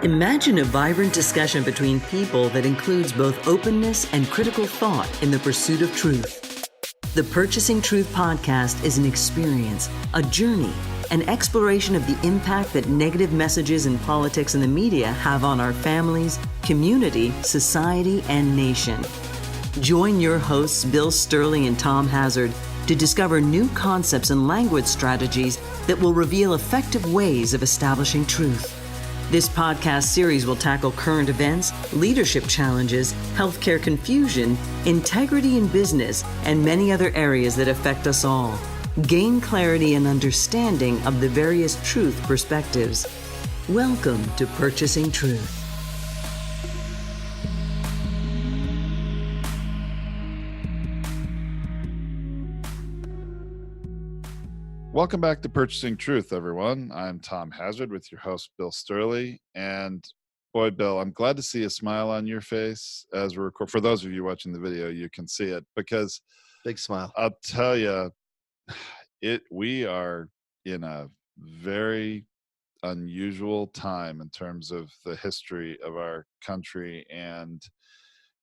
Imagine a vibrant discussion between people that includes both openness and critical thought in the pursuit of truth. The Purchasing Truth podcast is an experience, a journey, an exploration of the impact that negative messages in politics and the media have on our families, community, society, and nation. Join your hosts, Bill Stierle and Tom Hazard, to discover new concepts and language strategies that will reveal effective ways of establishing truth. This podcast series will tackle current events, leadership challenges, healthcare confusion, integrity in business, and many other areas that affect us all. Gain clarity and understanding of the various truth perspectives. Welcome to Purchasing Truth. Welcome back to Purchasing Truth, everyone. I'm Tom Hazard with your host, Bill Stierle. And boy, Bill, I'm glad to see a smile on your face as we record. For those of you watching the video, you can see it because big smile. I'll tell you, we are in a very unusual time in terms of the history of our country. And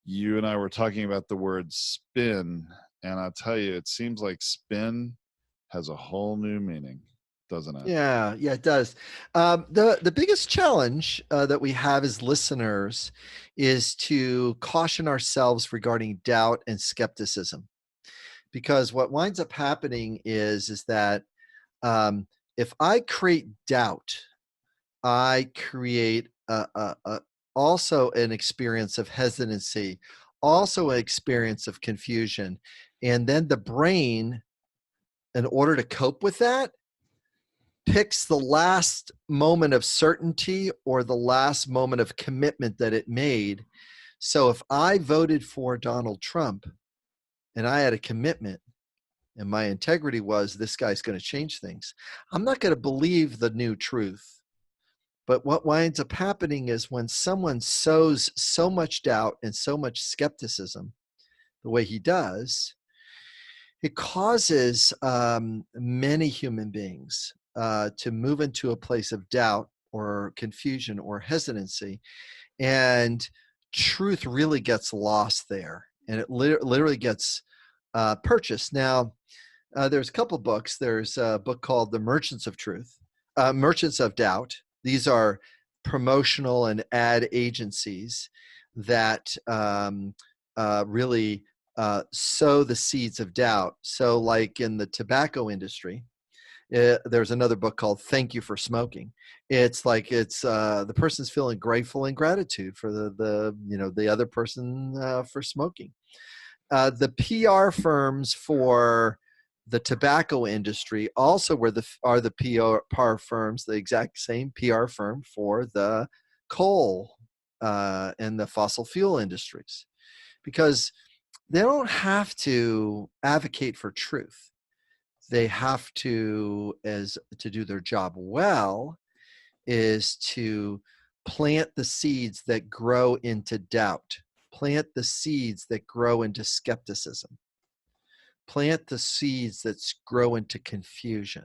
you and I were talking about the word spin. And I'll tell you, it seems like spin has a whole new meaning, doesn't it? Yeah, it does. The biggest challenge that we have as listeners is to caution ourselves regarding doubt and skepticism, because what winds up happening is that if I create doubt, I create also an experience of hesitancy, also an experience of confusion, and then the brain, in order to cope with that, picks the last moment of certainty or the last moment of commitment that it made. So if I voted for Donald Trump and I had a commitment and my integrity was this guy's going to change things, I'm not going to believe the new truth. But what winds up happening is when someone sows so much doubt and so much skepticism the way he does, it causes many human beings to move into a place of doubt or confusion or hesitancy, and truth really gets lost there, and it literally gets purchased. Now, there's a couple books. There's a book called The Merchants of Truth, Merchants of Doubt. These are promotional and ad agencies that really sow the seeds of doubt. So like in the tobacco industry, there's another book called Thank You for Smoking. It's like the person's feeling grateful and gratitude for the other person for smoking. The PR firms for the tobacco industry also are the PR firms, the exact same PR firm for the coal and the fossil fuel industries, because they don't have to advocate for truth. They have to do their job well, is to plant the seeds that grow into doubt, plant the seeds that grow into skepticism, plant the seeds that grow into confusion.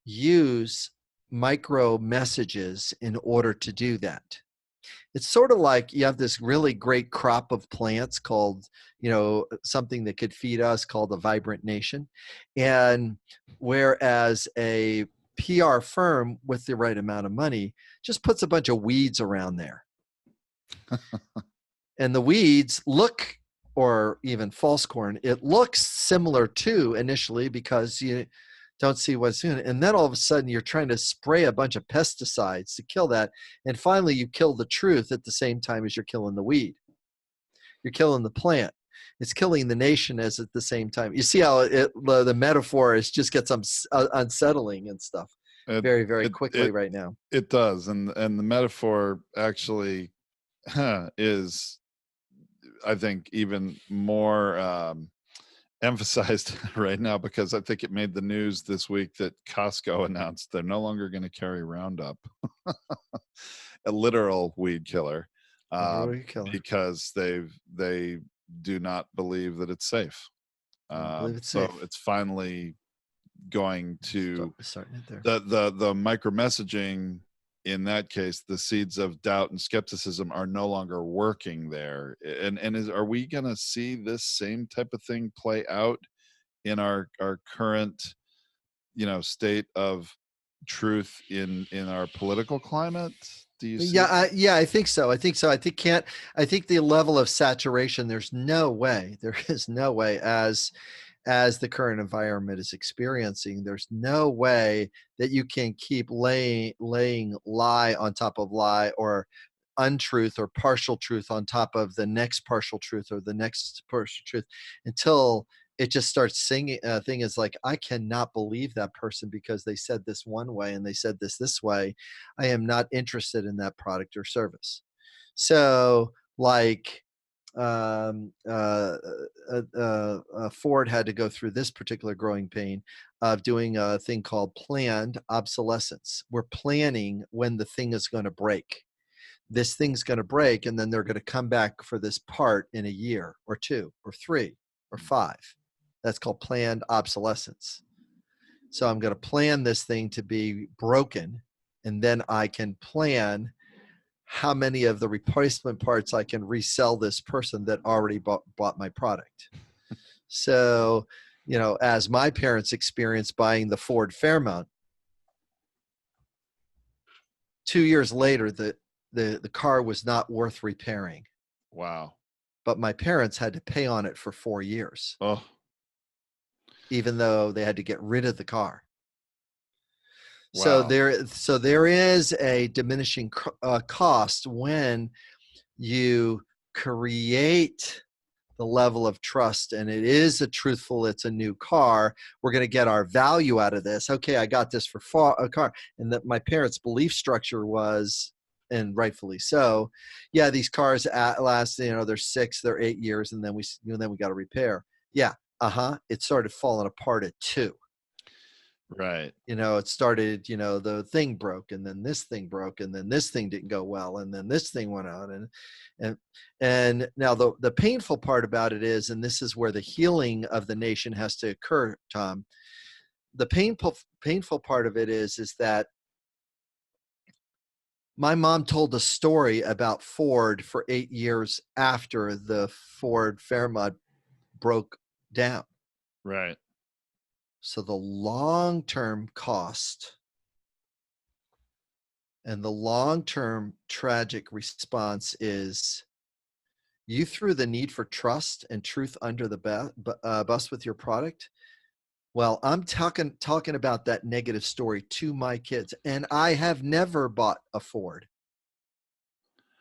Use micro messages in order to do that. It's sort of like you have this really great crop of plants called, something that could feed us called a vibrant nation. And whereas a PR firm with the right amount of money just puts a bunch of weeds around there. And the weeds look, or even false corn, it looks similar to initially because you don't see what's in it. And then all of a sudden you're trying to spray a bunch of pesticides to kill that. And finally you kill the truth at the same time as you're killing the weed. You're killing the plant. It's killing the nation at the same time. You see how the metaphor just gets unsettling and stuff very, very quickly right now. It does. And the metaphor actually is, I think, even more emphasized right now, because I think it made the news this week that Costco announced they're no longer going to carry Roundup, a literal weed killer, because they do not believe that it's safe. It's finally going to starting it there. The micro messaging in that case, the seeds of doubt and skepticism are no longer working there. And are we going to see this same type of thing play out in our current, state of truth in our political climate? Do you see? Yeah, I think so. I think the level of saturation, there is no way as the current environment is experiencing, there's no way that you can keep laying lie on top of lie, or untruth or partial truth on top of the next partial truth or the next partial truth, until it just starts singing. Thing is like, I cannot believe that person because they said this one way and they said this way. I am not interested in that product or service. So like, Ford had to go through this particular growing pain of doing a thing called planned obsolescence. We're planning when the thing is going to break. This thing's going to break, and then they're going to come back for this part in a year or 2 or 3 or 5. That's called planned obsolescence. So I'm going to plan this thing to be broken, and then I can plan how many of the replacement parts I can resell this person that already bought my product. So, as my parents experienced buying the Ford Fairmont, 2 years later, the car was not worth repairing. Wow. But my parents had to pay on it for 4 years. Oh. Even though they had to get rid of the car. Wow. So there is a diminishing cost when you create the level of trust, and it is it's a new car. We're going to get our value out of this. Okay, I got this for a car. And that my parents' belief structure was, and rightfully so, yeah, these cars last, they're 6, they're 8 years, and then we got to repair. Yeah, it started falling apart at 2. Right. It started, the thing broke, and then this thing broke, and then this thing didn't go well, and then this thing went out. And now the painful part about it is, and this is where the healing of the nation has to occur, Tom. The painful part of it is that my mom told a story about Ford for 8 years after the Ford Fairmont broke down. Right. So the long-term cost and the long-term tragic response is, you threw the need for trust and truth under the bus with your product. Well, I'm talking about that negative story to my kids, and I have never bought a Ford.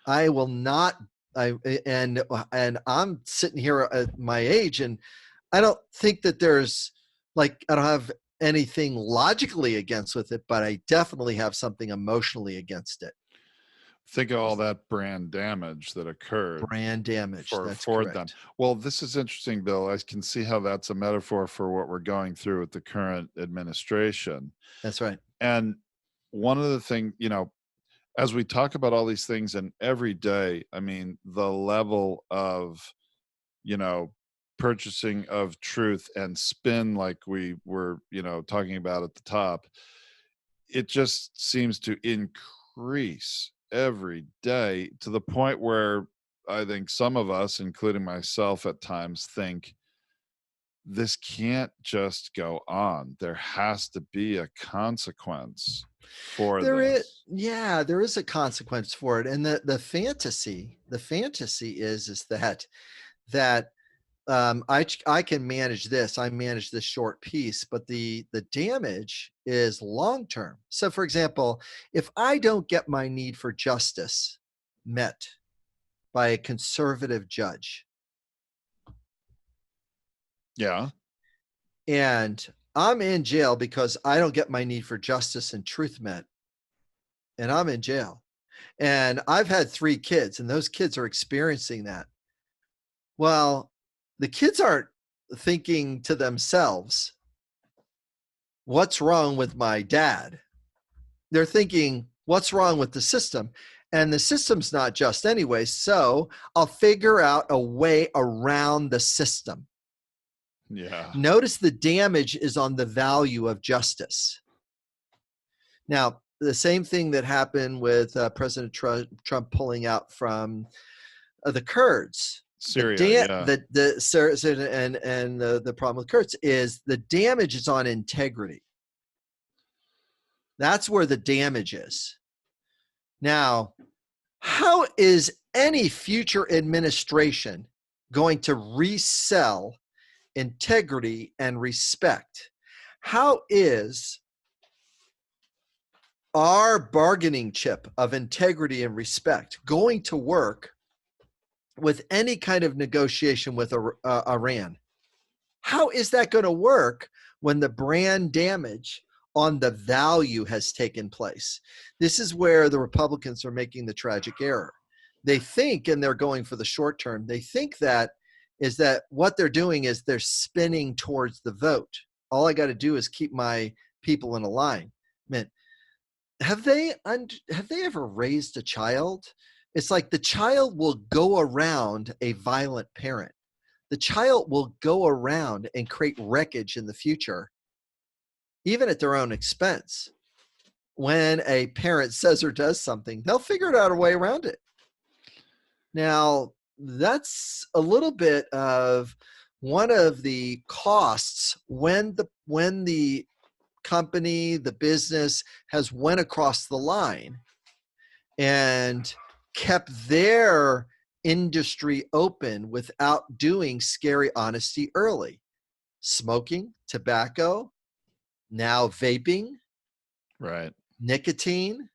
I will not. And I'm sitting here at my age, and I don't think that there's I don't have anything logically against with it, but I definitely have something emotionally against it. Think of all that brand damage that occurred. Brand damage. That's correct. Then. Well, this is interesting, Bill. I can see how that's a metaphor for what we're going through with the current administration. That's right. And one of the things, as we talk about all these things, and every day, I mean, the level of, purchasing of truth and spin, like we were, talking about at the top, it just seems to increase every day, to the point where I think some of us, including myself at times, think this can't just go on. There has to be a consequence for this. There is a consequence for it. And the fantasy is that I can manage this. I manage this short piece, but the damage is long term. So, for example, if I don't get my need for justice met by a conservative judge, yeah, and I'm in jail because I don't get my need for justice and truth met, and I'm in jail, and I've had 3 kids, and those kids are experiencing that. Well, the kids aren't thinking to themselves, what's wrong with my dad? They're thinking, what's wrong with the system? And the system's not just anyway, so I'll figure out a way around the system. Yeah. Notice the damage is on the value of justice. Now, the same thing that happened with President Trump pulling out from the Kurds. Syria, The problem with Kurds is the damage is on integrity. That's where the damage is. Now, how is any future administration going to resell integrity and respect? How is our bargaining chip of integrity and respect going to work with any kind of negotiation with Iran? How is that going to work when the brand damage on the value has taken place? This is where the Republicans are making the tragic error. They think, and they're going for the short term, they think that what they're doing is they're spinning towards the vote. All I got to do is keep my people in a line. Man, have they ever raised a child? It's like the child will go around a violent parent. The child will go around and create wreckage in the future, even at their own expense. When a parent says or does something, they'll figure out a way around it. Now, that's a little bit of one of the costs when the company, the business has went across the line and kept their industry open without doing scary honesty early. Smoking, tobacco, now vaping, right? Nicotine.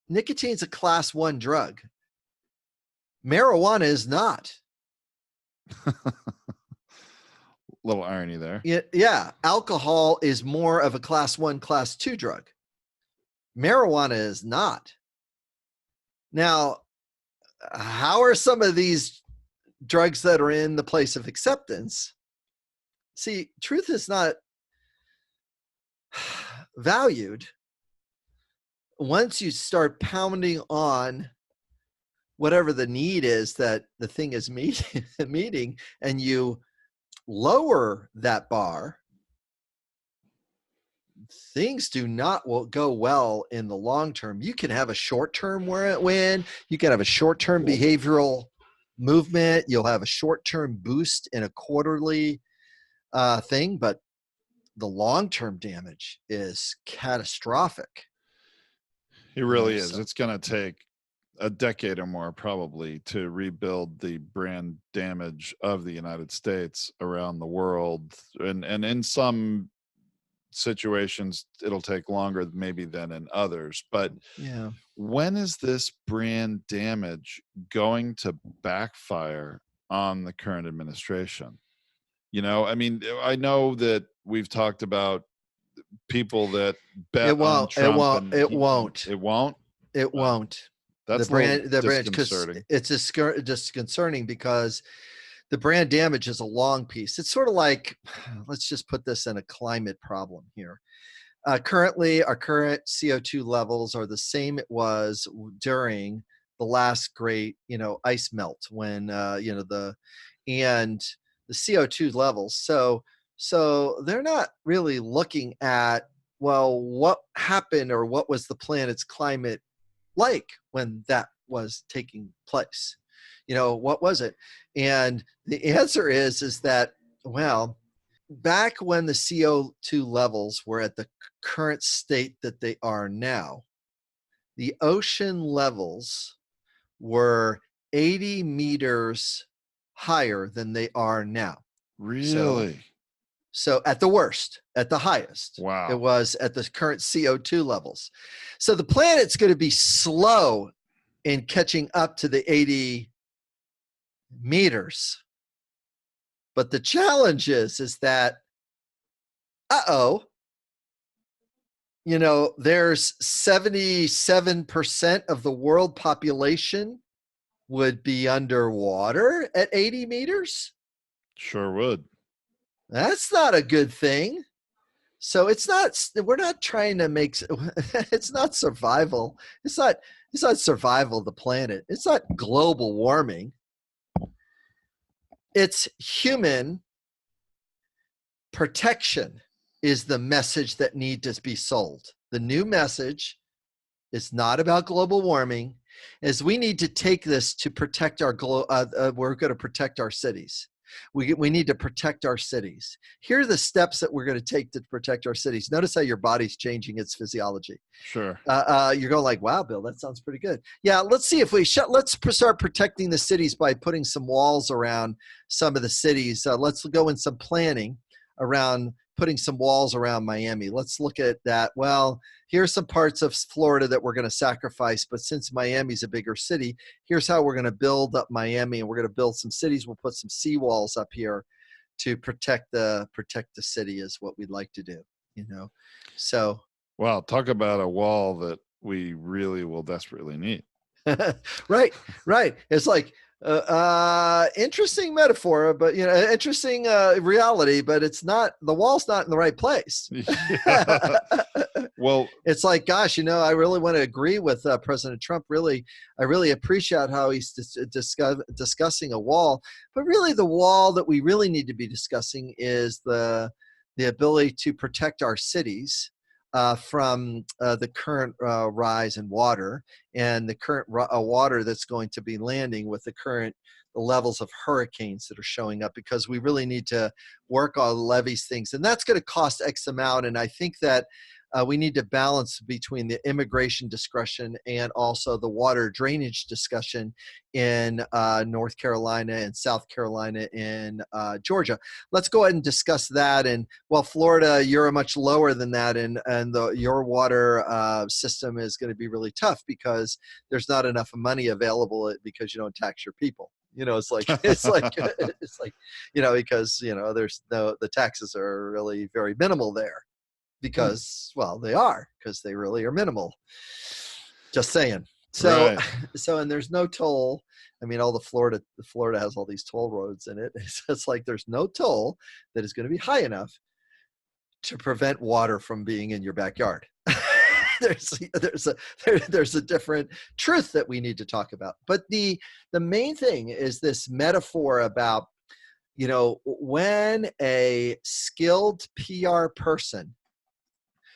Nicotine's a class 1 drug. Marijuana is not. Little irony there. Yeah. Alcohol is more of a class 1, class 2 drug. Marijuana is not. Now, how are some of these drugs that are in the place of acceptance? See, truth is not valued once you start pounding on whatever the need is that the thing is meeting, and you lower that bar. Things do not go well in the long term. You can have a short-term win. You can have a short-term behavioral movement. You'll have a short-term boost in a quarterly thing, but the long-term damage is catastrophic. It really is. It's going to take a decade or more probably to rebuild the brand damage of the United States around the world. And in some situations, it'll take longer maybe than in others. But yeah, when is this brand damage going to backfire on the current administration? You know, I mean, I know that we've talked about people that bet on Trump. It won't. That's the brand, disconcerting. It's disconcerting because the brand damage is a long piece. It's sort of like, let's just put this in a climate problem here. Currently, our current CO2 levels are the same it was during the last great, ice melt when, the CO2 levels. So they're not really looking at, well, what happened or what was the planet's climate like when that was taking place? What was it? And the answer is that, well, back when the CO2 levels were at the current state that they are now, the ocean levels were 80 meters higher than they are now. Really? So at the worst, at the highest, wow, it was at the current CO2 levels. So the planet's going to be slow in catching up to the 80 meters. But the challenge is that, there's 77% of the world population would be underwater at 80 meters. Sure would. That's not a good thing. So we're not trying to make, it's not survival. It's not survival of the planet. It's not global warming. It's human protection is the message that needs to be sold. The new message is not about global warming, is we need to take this to protect our we're going to protect our cities. We need to protect our cities. Here are the steps that we're going to take to protect our cities. Notice how your body's changing its physiology. Sure. You're going like, wow, Bill, that sounds pretty good. Yeah, let's see if let's start protecting the cities by putting some walls around some of the cities. Let's go in some planning around putting some walls around Miami. Let's look at that. Well, here's some parts of Florida that we're going to sacrifice, but since Miami's a bigger city, here's how we're going to build up Miami, and we're going to build some cities. We'll put some seawalls up here to protect the city is what we'd like to do, So Wow, talk about a wall that we really will desperately need. right. It's like interesting metaphor, but interesting reality, but the wall's not in the right place. Yeah. Well, it's like, gosh, I really want to agree with President Trump. Really, I really appreciate how he's discussing a wall, but really the wall that we really need to be discussing is the ability to protect our cities from the current rise in water and the current water that's going to be landing with the current levels of hurricanes that are showing up, because we really need to work on levees things. And that's going to cost X amount. And I think that we need to balance between the immigration discussion and also the water drainage discussion in North Carolina and South Carolina and Georgia. Let's go ahead and discuss that. And Florida, you're much lower than that, and your water system is going to be really tough because there's not enough money available because you don't tax your people. It's like because there's the taxes are really very minimal there. Because, they are, because they really are minimal. Just saying. So, right. And there's no toll. I mean, Florida has all these toll roads in it. It's like there's no toll that is going to be high enough to prevent water from being in your backyard. There's a different truth that we need to talk about. But the main thing is this metaphor about, when a skilled PR person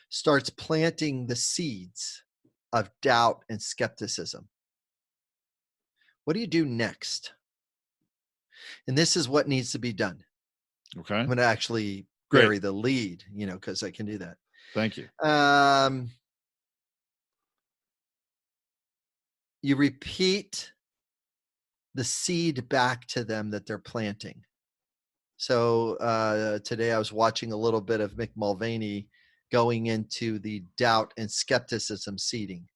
starts planting the seeds of doubt and skepticism, what do you do next? And this is what needs to be done. Okay. I'm going to actually bury the lead, because I can do that. Thank you. You repeat the seed back to them that they're planting. So today I was watching a little bit of Mick Mulvaney going into the doubt and skepticism seeding.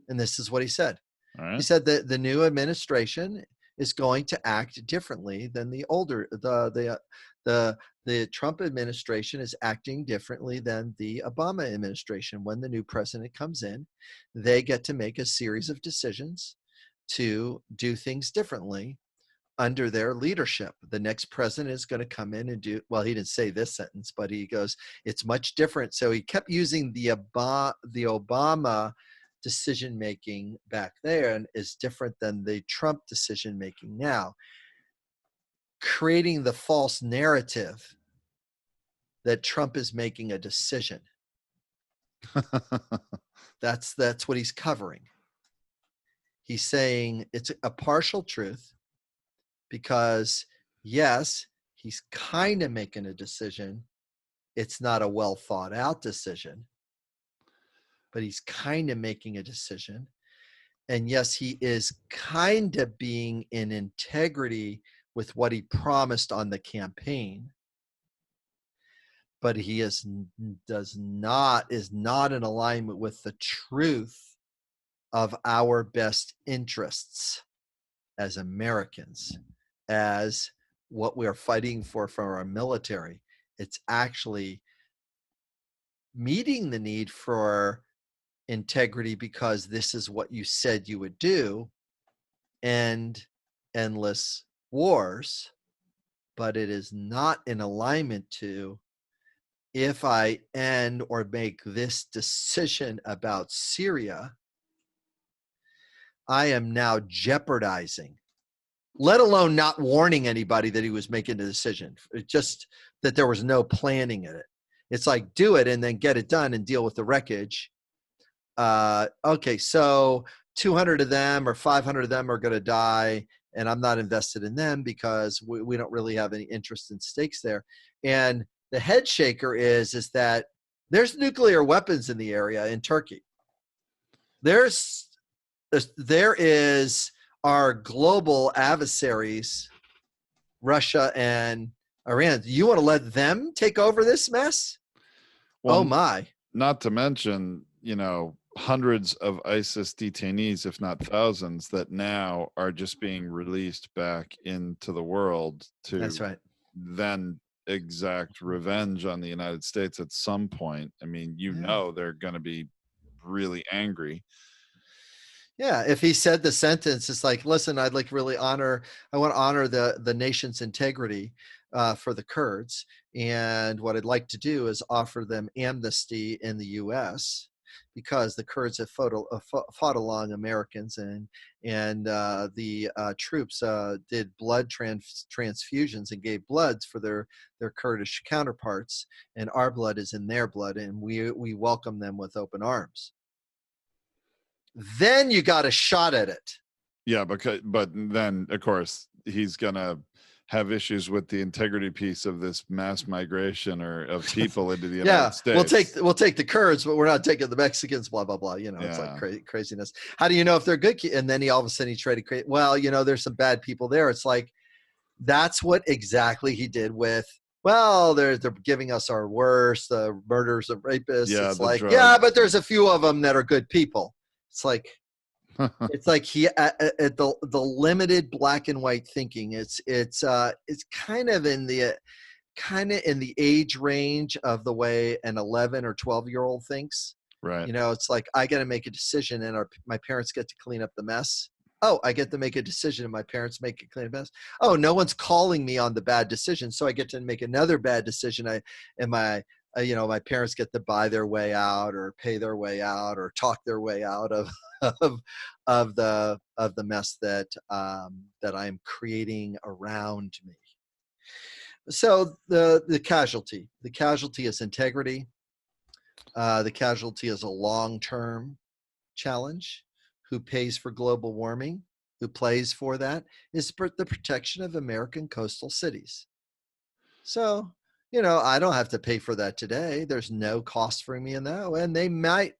And this is what he said. All right. He said that the new administration is going to act differently than the older, the Trump administration is acting differently than the Obama administration. When the new president comes in, they get to make a series of decisions to do things differently under their leadership. The next president is going to come in and do, he didn't say this sentence, but he goes, it's much different. So he kept using the Obama decision-making back there and is different than the Trump decision-making now, creating the false narrative that Trump is making a decision. That's what he's covering. He's saying it's a partial truth because, yes, he's kind of making a decision. It's not a well thought out decision, but he's kind of making a decision. And yes, he is kind of being in integrity with what he promised on the campaign, but he is not in alignment with the truth of our best interests as Americans, as what we're fighting for our military. It's actually meeting the need for integrity because this is what you said you would do, and endless wars, but it is not in alignment to, if I end or make this decision about Syria, I am now jeopardizing, let alone not warning anybody that he was making the decision. It's just that there was no planning in it. It's like, do it and then get it done and deal with the wreckage. Okay, so 200 of them or 500 of them are going to die, and I'm not invested in them because we don't really have any interest in stakes there. And the head shaker is that there's nuclear weapons in the area in Turkey. There is our global adversaries, Russia and Iran. You want to let them take over this mess? Well, oh my. Not to mention, hundreds of ISIS detainees, if not thousands, that now are just being released back into the world to That's right. then exact revenge on the United States at some point. I mean, they're going to be really angry. Yeah, if he said the sentence, it's like, listen, I want to honor the nation's integrity for the Kurds. And what I'd like to do is offer them amnesty in the U.S. because the Kurds have fought along Americans, and the troops did blood transfusions and gave bloods for their Kurdish counterparts, and our blood is in their blood, and we welcome them with open arms. Then you got a shot at it. Yeah, but then of course he's gonna have issues with the integrity piece of this mass migration or of people into the United States. We'll take the Kurds, but we're not taking the Mexicans. Blah blah blah. It's like craziness. How do you know if they're good? And then all of a sudden he tried to create. Well, there's some bad people there. It's like that's what exactly he did with. Well, they're giving us our worst, the murders of rapists. Yeah, it's like drugs. but there's a few of them that are good people. It's like he at the limited black and white thinking. It's kind of in the age range of the way an 11 or 12-year-old thinks. Right. It's like I got to make a decision, and my parents get to clean up the mess. Oh, I get to make a decision, and my parents make a clean mess. Oh, no one's calling me on the bad decision, so I get to make another bad decision. My parents get to buy their way out, or pay their way out, or talk their way out of the mess that I'm creating around me. So the casualty is integrity. The casualty is a long-term challenge. Who pays for global warming? Who plays for that? Is the protection of American coastal cities. So, I don't have to pay for that today. There's no cost for me in that. And they might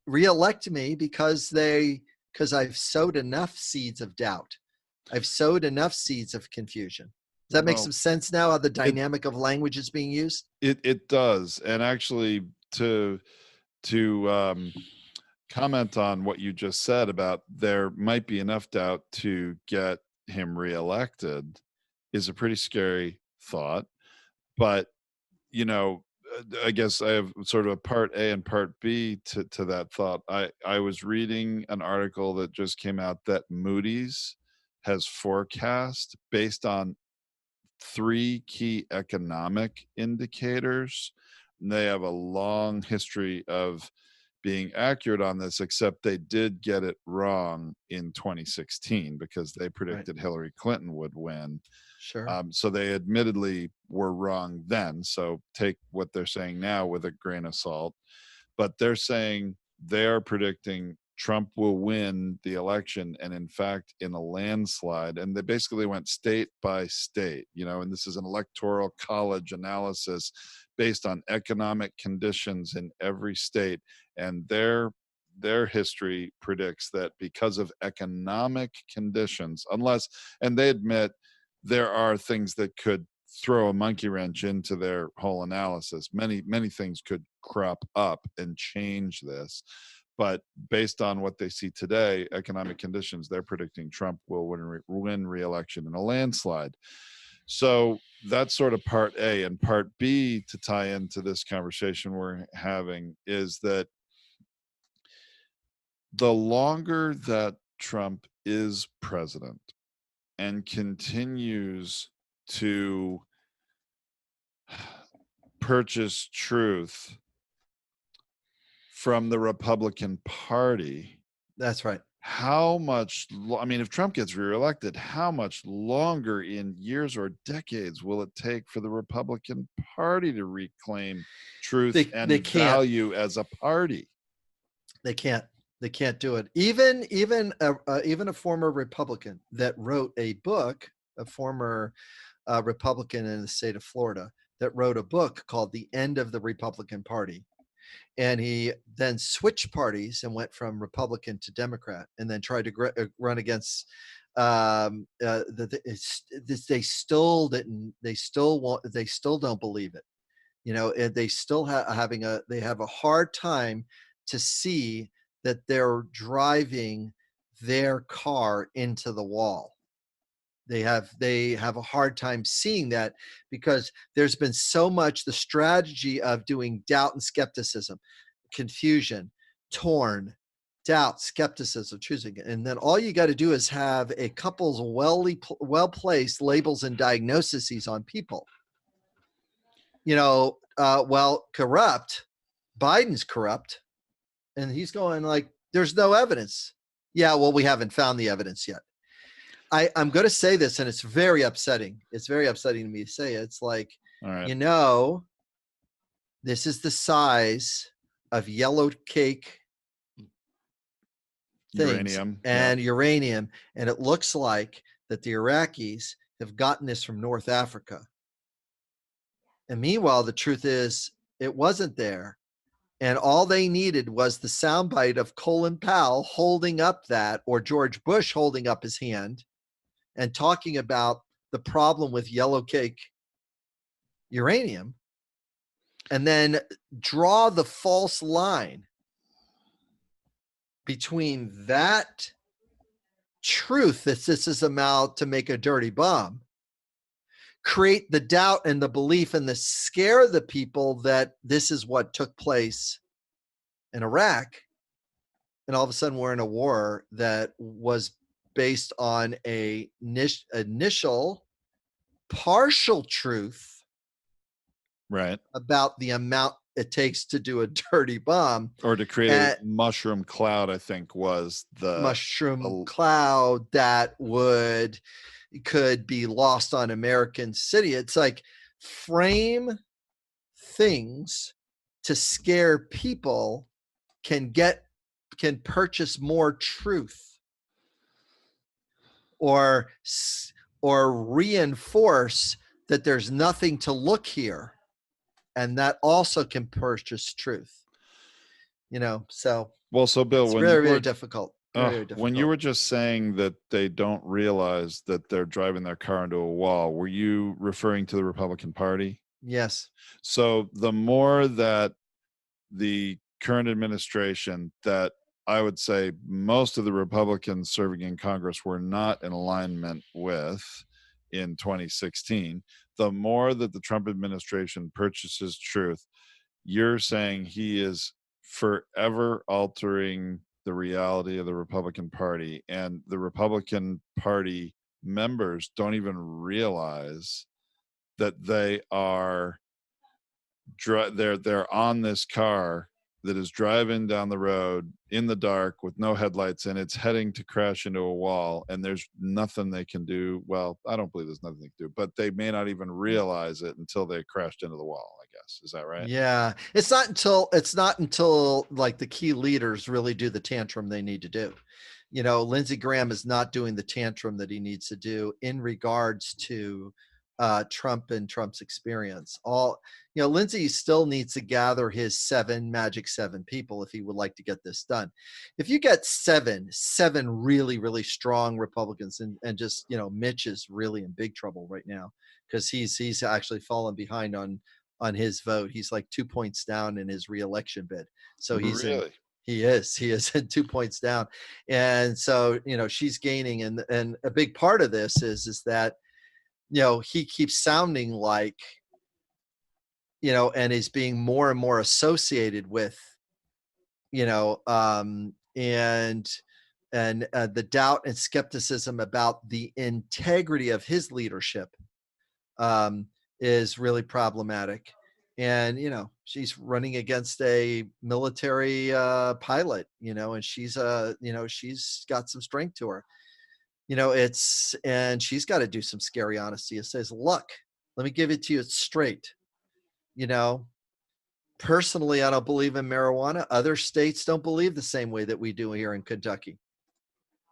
reelect me because I've sowed enough seeds of doubt. I've sowed enough seeds of confusion. Does that make some sense now, how the dynamic of language is being used? It does. And actually to comment on what you just said about there might be enough doubt to get him reelected is a pretty scary thought. But, I guess I have sort of a part A and part B to that thought. I was reading an article that just came out that Moody's has forecast based on 3 key economic indicators. And they have a long history of being accurate on this, except they did get it wrong in 2016 because they predicted Hillary Clinton would win. Sure. So they admittedly were wrong then. So take what they're saying now with a grain of salt. But they're saying they are predicting Trump will win the election, and in fact, in a landslide. And they basically went state by state, and this is an electoral college analysis based on economic conditions in every state. And their history predicts that because of economic conditions, and they admit there are things that could throw a monkey wrench into their whole analysis. Many things could crop up and change this. But based on what they see today, economic conditions, they're predicting Trump will win re-election in a landslide. So that's sort of part A. And part B, to tie into this conversation we're having, is that the longer that Trump is president and continues to purchase truth from the Republican Party, that's right, how much, I mean, if Trump gets reelected, how much longer in years or decades will it take for the Republican Party to reclaim truth They and can't. value as a party? They can't. They can't do it. Even a former Republican that wrote a book, a former Republican in the state of Florida that wrote a book called "The End of the Republican Party," and he then switched parties and went from Republican to Democrat, and then tried to run against. They still didn't. They still want. They still don't believe it. And they still they have a hard time to see that they're driving their car into the wall. They have a hard time seeing that, because there's been so much the strategy of doing doubt and skepticism, confusion, torn, doubt, skepticism, choosing it. And then all you got to do is have a couple's well-placed labels and diagnoses on people. Corrupt. Biden's corrupt. And he's going like, there's no evidence. Yeah, well, we haven't found the evidence yet. I'm going to say this, and it's very upsetting. It's very upsetting to me to say it. It's like, All right. This is the size of yellow cake things and uranium. And it looks like that the Iraqis have gotten this from North Africa. And meanwhile, the truth is it wasn't there. And all they needed was the soundbite of Colin Powell holding up that, or George Bush holding up his hand and talking about the problem with yellow cake uranium, and then draw the false line between that truth that this is about to make a dirty bomb, create the doubt and the belief and the scare the people that this is what took place in Iraq. And all of a sudden we're in a war that was based on a initial partial truth, right, about the amount it takes to do a dirty bomb, or to create a mushroom cloud. I think was the mushroom cloud that could be lost on American city. It's like, frame things to scare people, can purchase more truth, or reinforce that there's nothing to look here, and that also can purchase truth. So Bill, it's very difficult. When you were just saying that they don't realize that they're driving their car into a wall, were you referring to the Republican Party? Yes. So the more that the current administration, that I would say most of the Republicans serving in Congress were not in alignment with in 2016, the more that the Trump administration purchases truth, you're saying he is forever altering the reality of the Republican Party, and the Republican Party members don't even realize that they are they're on this car that is driving down the road in the dark with no headlights, and it's heading to crash into a wall, and there's nothing they can do. Well, I don't believe there's nothing they can do, but they may not even realize it until they crashed into the wall, I guess. Is that right? Yeah. It's not until like the key leaders really do the tantrum they need to do. Lindsey Graham is not doing the tantrum that he needs to do in regards to Trump and Trump's experience. Lindsey still needs to gather his magic seven people if he would like to get this done. If you get seven really, really strong Republicans, and just, Mitch is really in big trouble right now, because he's actually fallen behind on his vote. He's like 2 points down in his reelection bid. So he is at 2 points down. And so, she's gaining. And a big part of this is that, he keeps sounding like, and is being more and more associated with, and the doubt and skepticism about the integrity of his leadership is really problematic. And, she's running against a military pilot, and she's she's got some strength to her. And she's got to do some scary honesty. It says, look, let me give it to you straight. You know, Personally, I don't believe in marijuana. Other states don't believe the same way that we do here in Kentucky.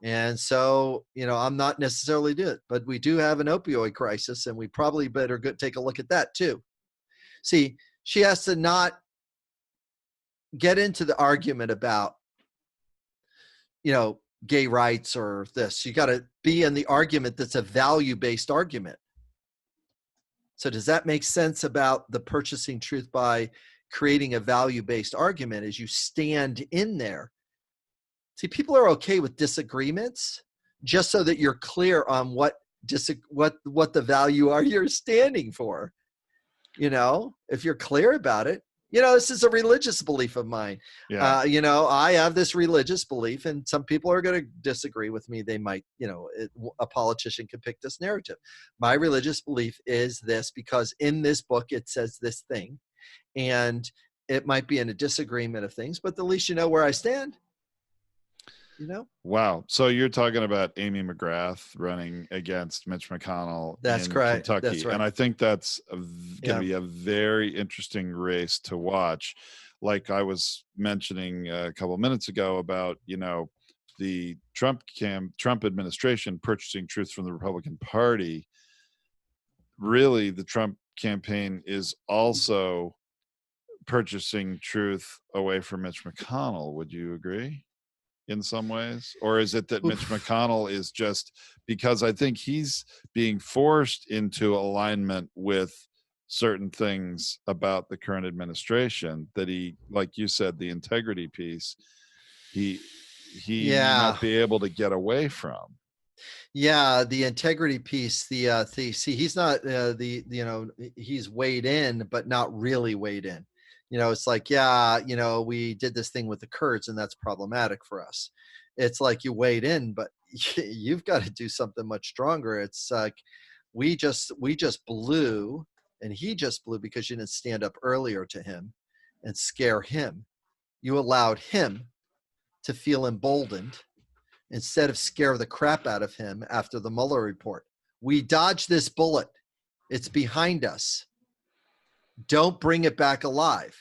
And so, I'm not necessarily doing it, but we do have an opioid crisis, and we probably better take a look at that too. See, she has to not get into the argument about, gay rights or this. You got to be in the argument that's a value-based argument. So does that make sense about the purchasing truth by creating a value-based argument as you stand in there? See, people are okay with disagreements just so that you're clear on what the value are you're standing for. If you're clear about it, this is a religious belief of mine. Yeah. I have this religious belief, and some people are going to disagree with me. They might, a politician could pick this narrative. My religious belief is this because in this book it says this thing, and it might be in a disagreement of things, but at least you know where I stand. Wow. So you're talking about Amy McGrath running against Mitch McConnell in Kentucky. That's right. And I think that's going to be a very interesting race to watch. Like I was mentioning a couple of minutes ago about, the Trump administration purchasing truth from the Republican Party. Really, the Trump campaign is also purchasing truth away from Mitch McConnell. Would you agree? In some ways? Or is it that Mitch McConnell is just, because I think he's being forced into alignment with certain things about the current administration that he, like you said, the integrity piece, he may not be able to get away from. Yeah, the integrity piece, see, he's not he's weighed in, but not really weighed in. It's like, we did this thing with the Kurds, and that's problematic for us. It's like you weighed in, but you've got to do something much stronger. It's like we just blew, and he just blew because you didn't stand up earlier to him and scare him. You allowed him to feel emboldened instead of scare the crap out of him after the Mueller report. We dodged this bullet. It's behind us. Don't bring it back alive.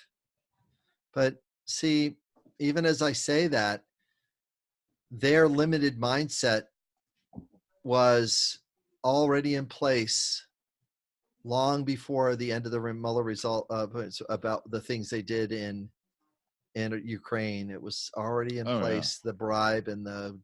But see, even as I say that, their limited mindset was already in place long before the end of the Mueller result about the things they did in Ukraine. It was already in place. Yeah. The bribe and the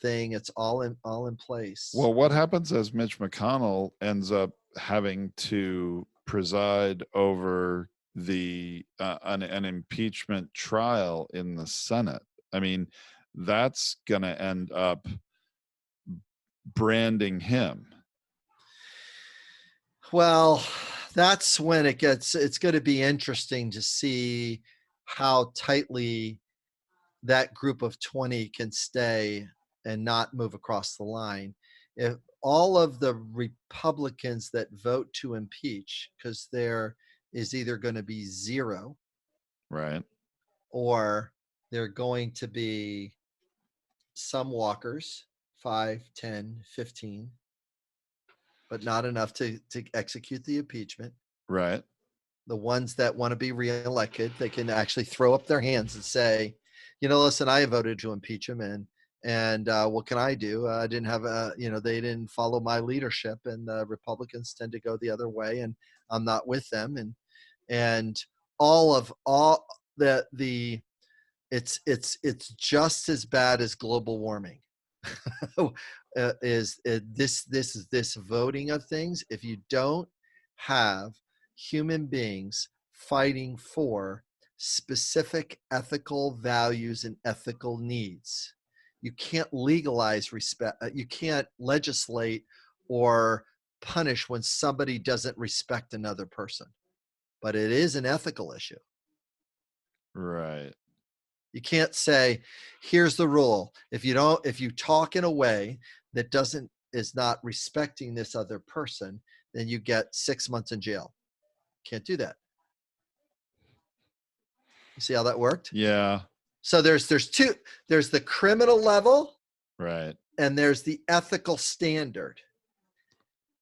thing. It's all in place. Well, what happens as Mitch McConnell ends up having to preside over an impeachment trial in the Senate? I mean, that's going to end up branding him. Well, that's when it's going to be interesting to see how tightly that group of 20 can stay and not move across the line. If all of the Republicans that vote to impeach, because there is either going to be 0, right, or they're going to be some walkers, 5, 10, 15, but not enough to execute the impeachment. Right. The ones that want to be reelected, they can actually throw up their hands and say, listen, I voted to impeach him, and what can I do? I didn't have they didn't follow my leadership, and the Republicans tend to go the other way, and I'm not with them. And it's just as bad as global warming. This voting of things. If you don't have human beings fighting for specific ethical values and ethical needs, you can't legalize respect. You can't legislate or punish when somebody doesn't respect another person. But it is an ethical issue. Right. You can't say, here's the rule. If you talk in a way that is not respecting this other person, then you get 6 months in jail. Can't do that. You see how that worked? Yeah. So there's two. There's the criminal level, Right. and there's the ethical standard.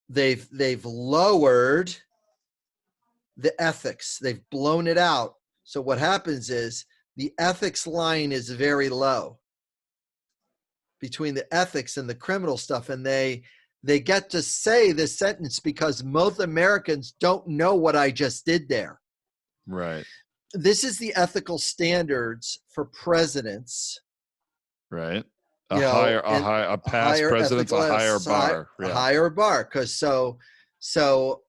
They've lowered the ethics. They've blown it out. So what happens is the ethics line is very low between the ethics and the criminal stuff, and they get to say this sentence because most Americans don't know what I just did there. Right. This is the ethical standards for presidents. Right. You know, A past president's a higher bar. A higher bar. Because so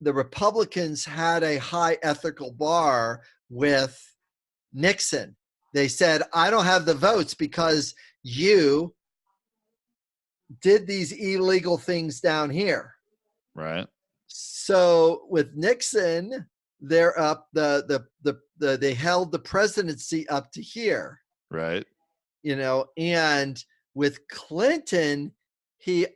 the Republicans had a high ethical bar with Nixon. They said, I don't have the votes because you did these illegal things down here. Right. So with Nixon, they're up they held the presidency up to here. Right. You know, and with Clinton, he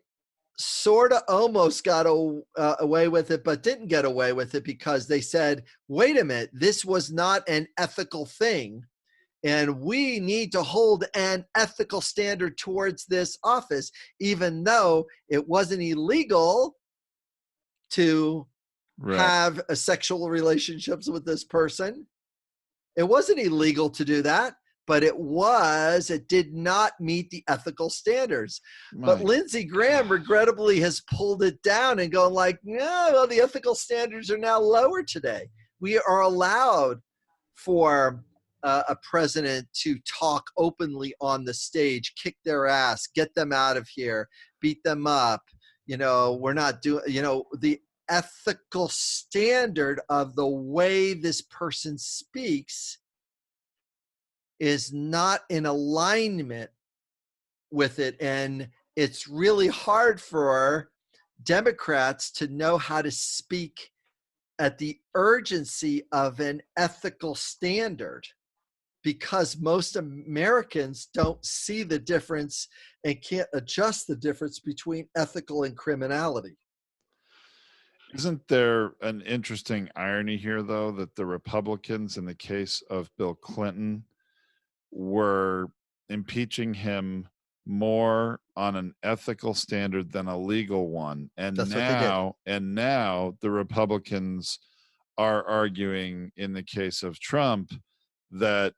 sort of almost got away with it, but didn't get away with it because they said, wait a minute, this was not an ethical thing. And we need to hold an ethical standard towards this office, even though it wasn't illegal to have a sexual relationships with this person. It wasn't illegal to do that, but it did not meet the ethical standards. But Lindsey Graham regrettably has pulled it down and going like, no, well, the ethical standards are now lower today. We are allowed for a president to talk openly on the stage, kick their ass, get them out of here, beat them up. You know, we're not doing, you know, the ethical standard of the way this person speaks is not in alignment with it. And it's really hard for Democrats to know how to speak at the urgency of an ethical standard, because most Americans don't see the difference and can't adjust the difference between ethical and criminality. Isn't there an interesting irony here, though, that the Republicans, in the case of Bill Clinton, were impeaching him more on an ethical standard than a legal one, and now the Republicans are arguing in the case of Trump that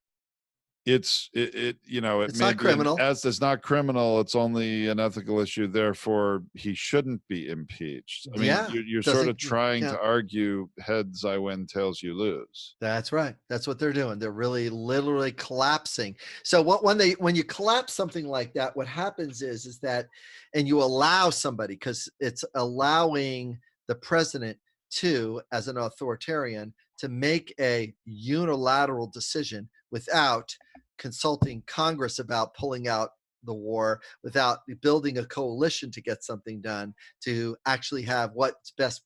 it's not criminal. As it's not criminal, it's only an ethical issue, therefore he shouldn't be impeached. I mean, you're sort of trying to argue heads I win, tails you lose. That's right. That's what they're doing. They're really literally collapsing. So when you collapse something like that, what happens is that, and you allow somebody, because it's allowing the president to, as an authoritarian, to make a unilateral decision without consulting Congress about pulling out the war, without building a coalition to get something done, to actually have what's best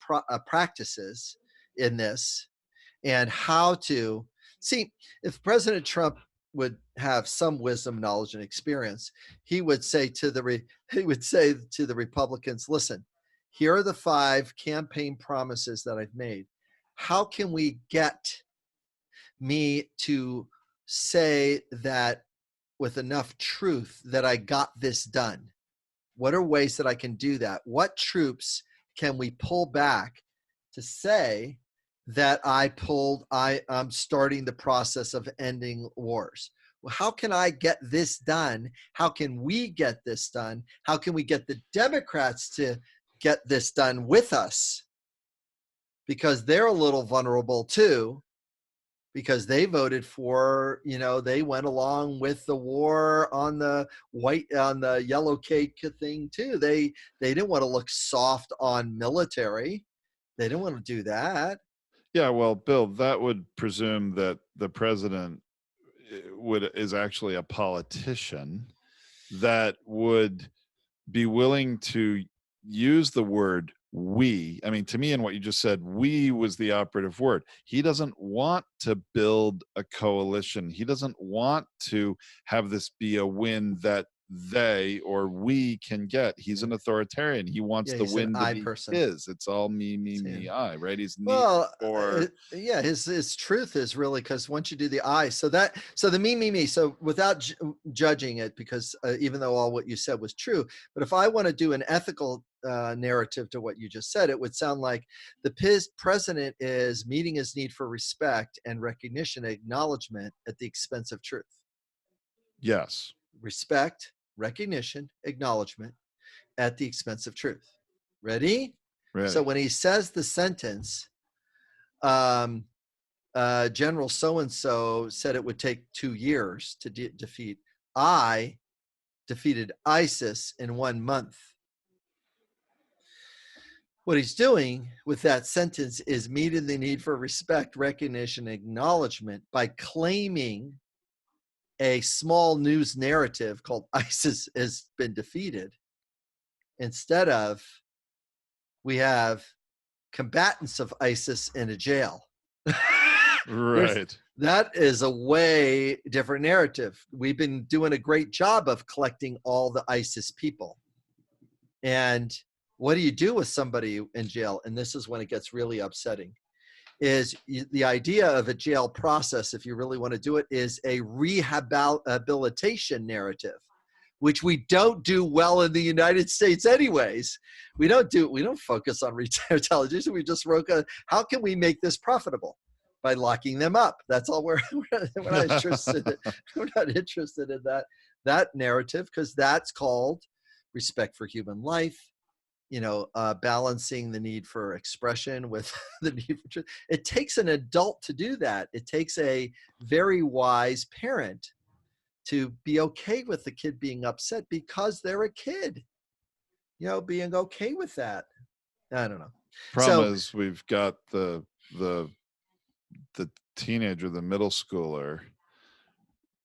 practices in this, and how to see. If President Trump would have some wisdom, knowledge, and experience, he would say to the Republicans, listen, here are the 5 campaign promises that I've made. How can we get me to say that with enough truth that I got this done? What are ways that I can do that? What troops can we pull back to say that I'm starting the process of ending wars? Well, how can I get this done? How can we get this done? How can we get the Democrats to get this done with us? Because they're a little vulnerable too, because they voted for, they went along with the war on the yellow cake thing too. They didn't want to look soft on military. They didn't want to do that. Yeah, well, Bill, that would presume that the president is actually a politician that would be willing to use the word we. I mean, to me, in what you just said, we was the operative word. He doesn't want to build a coalition. He doesn't want to have this be a win that they or we can get. He's an authoritarian. He wants the he's an win to I be person. his. It's all me, me, See, me, I, right? He's neat well, for yeah, his truth is really, because once you do the I, so the me, me, me. So without judging it, because even though all what you said was true, but if I want to do an ethical narrative to what you just said, it would sound like the president is meeting his need for respect and recognition, acknowledgement at the expense of truth. yes. Respect, recognition, acknowledgement at the expense of truth. Ready? Ready. So when he says the sentence, General so-and-so said it would take 2 years to defeat. I defeated ISIS in 1 month. What he's doing with that sentence is meeting the need for respect, recognition, acknowledgement by claiming a small news narrative called ISIS has been defeated, instead of we have combatants of ISIS in a jail. Right. That is a way different narrative. We've been doing a great job of collecting all the ISIS people. And what do you do with somebody in jail? And this is when it gets really upsetting. Is the idea of a jail process, if you really want to do it, is a rehabilitation narrative, which we don't do well in the United States anyways. We don't focus on rehabilitation. We just how can we make this profitable? By locking them up. That's all we're not interested in. We're not interested in that narrative, because that's called respect for human life, balancing the need for expression with the need for truth. It takes an adult to do that. It takes a very wise parent to be okay with the kid being upset because they're a kid, being okay with that. I don't know. Problem is we've got the teenager, the middle schooler,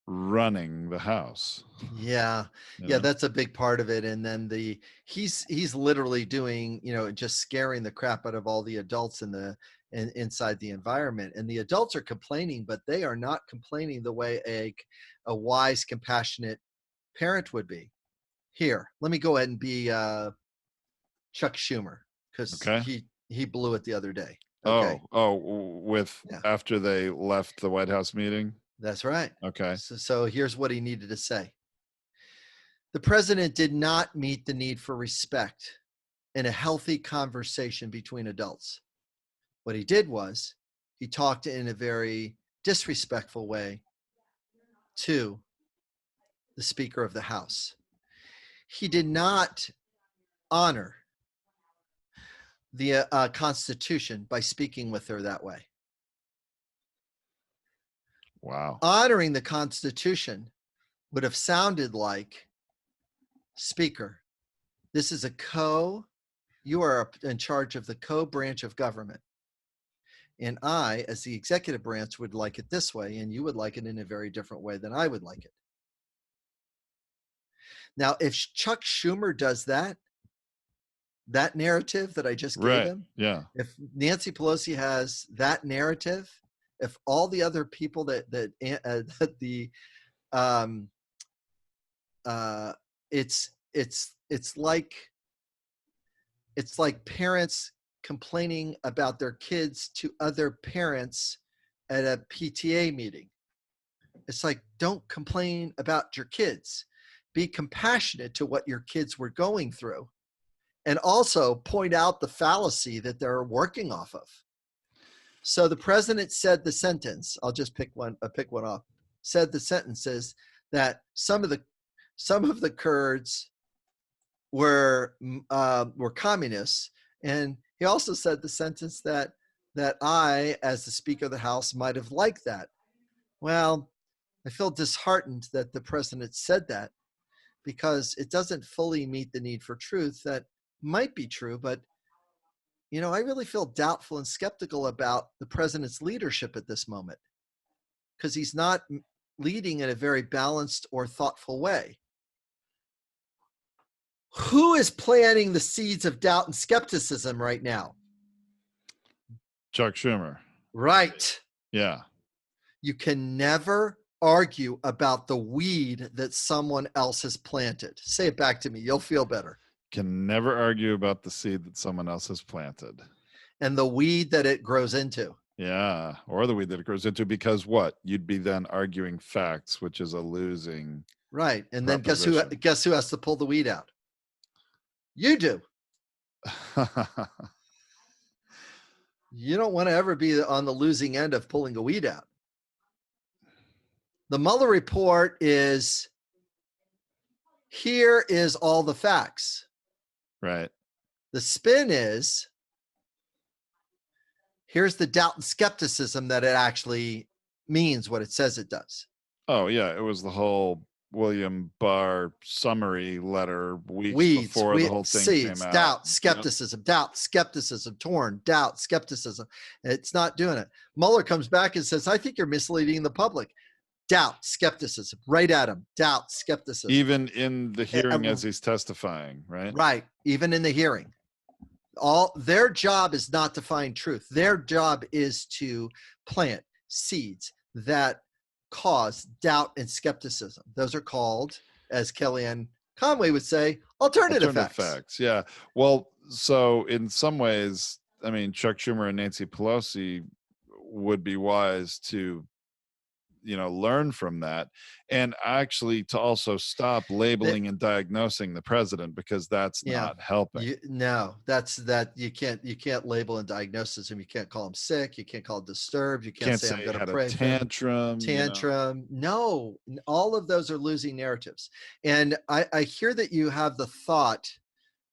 running the house. Yeah. That's a big part of it. And then he's literally doing, just scaring the crap out of all the adults inside the environment. And the adults are complaining, but they are not complaining the way a wise, compassionate parent would be. Here, let me go ahead and be Chuck Schumer, because he blew it the other day. Okay. After they left the White House meeting? That's right. Okay. So here's what he needed to say. The president did not meet the need for respect in a healthy conversation between adults. What he did was he talked in a very disrespectful way to the Speaker of the House. He did not honor the Constitution by speaking with her that way. Wow. Honoring the Constitution would have sounded like, Speaker, this is you are in charge of the co-branch of government. And I, as the executive branch, would like it this way, and you would like it in a very different way than I would like it. Now, if Chuck Schumer does that narrative that I just gave him, if Nancy Pelosi has that narrative, if all the other people it's like parents complaining about their kids to other parents at a PTA meeting. It's like, don't complain about your kids. Be compassionate to what your kids were going through, and also point out the fallacy that they're working off of. So the president said the sentence, I'll just pick one off, said the sentences that some of the Kurds were communists. And he also said the sentence that I, as the Speaker of the House, might have liked that. Well, I feel disheartened that the president said that, because it doesn't fully meet the need for truth. That might be true, but I really feel doubtful and skeptical about the president's leadership at this moment, because he's not leading in a very balanced or thoughtful way. Who is planting the seeds of doubt and skepticism right now? Chuck Schumer. Right. Yeah. You can never argue about the weed that someone else has planted. Say it back to me. You'll feel better. Can never argue about the seed that someone else has planted. And the weed that it grows into. Yeah, or the weed that it grows into, because what? You'd be then arguing facts, which is a losing Right. And then guess who proposition. has to pull the weed out? You do. You don't want to ever be on the losing end of pulling a weed out. The Mueller report is, here is all the facts. Right. The spin is, here's the doubt and skepticism that it actually means what it says it does. Oh, yeah. It was the whole William Barr summary letter weeks Weeds, before the whole thing seeds, came out. doubt, skepticism, doubt, skepticism, torn, doubt, skepticism. It's not doing it. Mueller comes back and says, I think you're misleading the public. Doubt, skepticism, right at him. Doubt, skepticism. Even in the hearing as he's testifying, right? Right. Even in the hearing. Their job is not to find truth. Their job is to plant seeds that cause doubt and skepticism. Those are called, as Kellyanne Conway would say, alternative facts. Yeah. Well, so in some ways, I mean, Chuck Schumer and Nancy Pelosi would be wise to, learn from that, and actually to also stop labeling and diagnosing the president, because that's not helping. You can't label and diagnose him. You can't call him sick. You can't call him disturbed. You can't say I'm going to pray. Tantrum. No, all of those are losing narratives. And I hear that you have the thought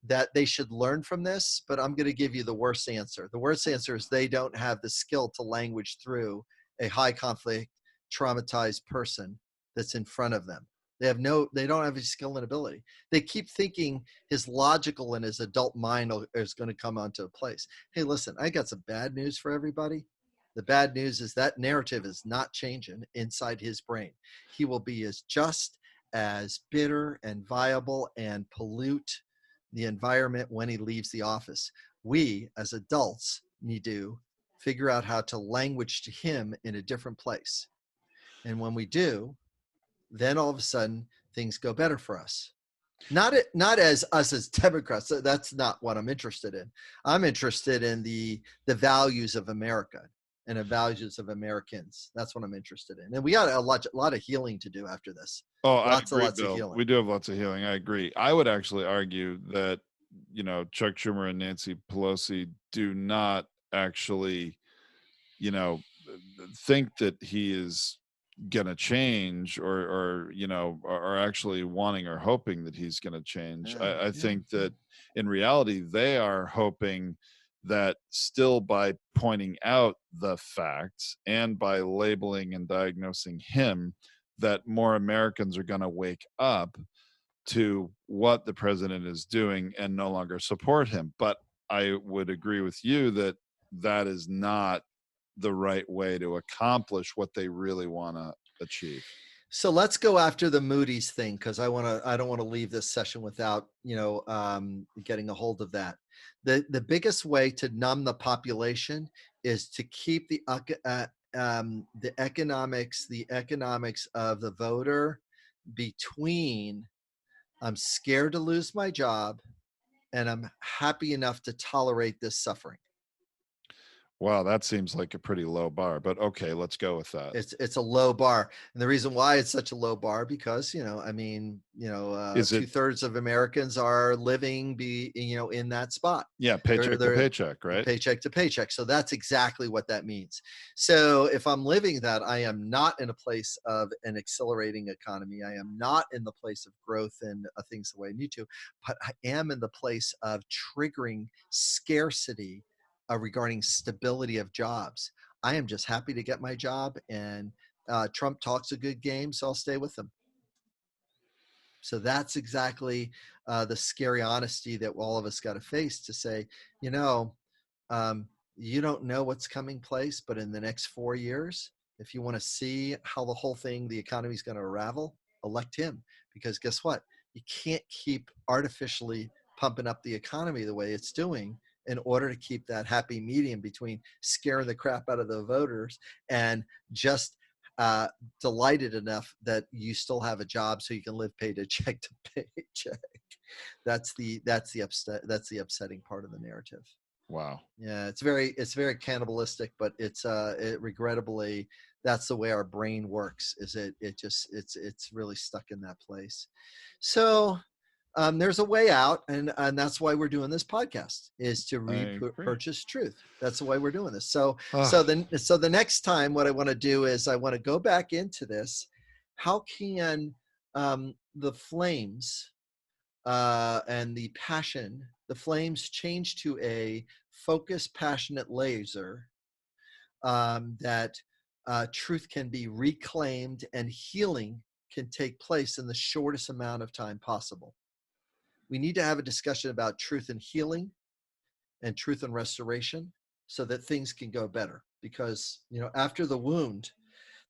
that they should learn from this, but I'm going to give you the worst answer. The worst answer is they don't have the skill to language through a high conflict, traumatized person that's in front of them. They don't have any skill and ability. They keep thinking his logical and his adult mind is going to come onto a place. Hey, listen, I got some bad news for everybody. The bad news is that narrative is not changing inside his brain. He will be just as bitter and viable and pollute the environment when he leaves the office. We as adults need to figure out how to language to him in a different place. And when we do, then all of a sudden things go better for us. Not as us as Democrats. That's not what I'm interested in. I'm interested in the values of America and the values of Americans. That's what I'm interested in. And we got a lot of healing to do after this. Lots of healing. We do have lots of healing. I agree. I would actually argue that, Chuck Schumer and Nancy Pelosi do not actually, think that he is gonna change or are actually wanting or hoping that he's gonna change. I think that in reality they are hoping that still by pointing out the facts and by labeling and diagnosing him, that more Americans are going to wake up to what the president is doing and no longer support him. But I would agree with you that that is not the right way to accomplish what they really want to achieve. So let's go after the Moody's thing, because I don't want to leave this session without getting a hold of that. The biggest way to numb the population is to keep the economics of the voter between I'm scared to lose my job and I'm happy enough to tolerate this suffering. Wow, that seems like a pretty low bar, but okay, let's go with that. It's a low bar, and the reason why it's such a low bar because 2/3 of Americans are living in that spot. Yeah, paycheck to paycheck, right? Paycheck to paycheck. So that's exactly what that means. So if I'm living that, I am not in a place of an accelerating economy. I am not in the place of growth and things the way I need to, but I am in the place of triggering scarcity. Regarding stability of jobs. I am just happy to get my job, and Trump talks a good game, so I'll stay with him. So that's exactly the scary honesty that all of us got to face, to say, you don't know what's coming place, but in the next 4 years, if you want to see how the economy is going to unravel, elect him. Because guess what? You can't keep artificially pumping up the economy the way it's doing in order to keep that happy medium between scaring the crap out of the voters and just delighted enough that you still have a job so you can live paycheck to paycheck. That's the upsetting part of the narrative. Wow. Yeah, it's very cannibalistic, but it's regrettably that's the way our brain works. It's really stuck in that place. So there's a way out, and that's why we're doing this podcast, is to repurchase truth. That's the way we're doing this. So the next time, what I want to do is I want to go back into this. How can the flames and the passion, the flames change to a focused, passionate laser that truth can be reclaimed and healing can take place in the shortest amount of time possible? We need to have a discussion about truth and healing and truth and restoration so that things can go better. Because, after the wound,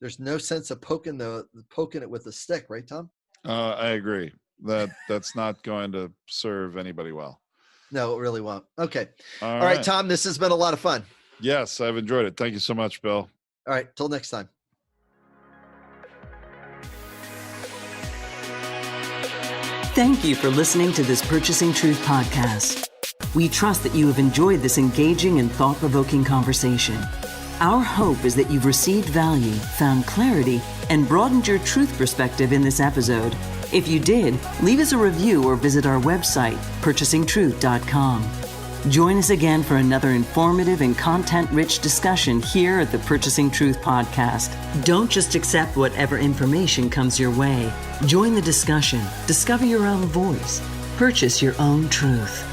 there's no sense of poking it with a stick, right, Tom? I agree. That's not going to serve anybody well. No, it really won't. Okay. All right, Tom, this has been a lot of fun. Yes, I've enjoyed it. Thank you so much, Bill. All right. Till next time. Thank you for listening to this Purchasing Truth podcast. We trust that you have enjoyed this engaging and thought-provoking conversation. Our hope is that you've received value, found clarity, and broadened your truth perspective in this episode. If you did, leave us a review or visit our website, purchasingtruth.com. Join us again for another informative and content-rich discussion here at the Purchasing Truth podcast. Don't just accept whatever information comes your way. Join the discussion. Discover your own voice. Purchase your own truth.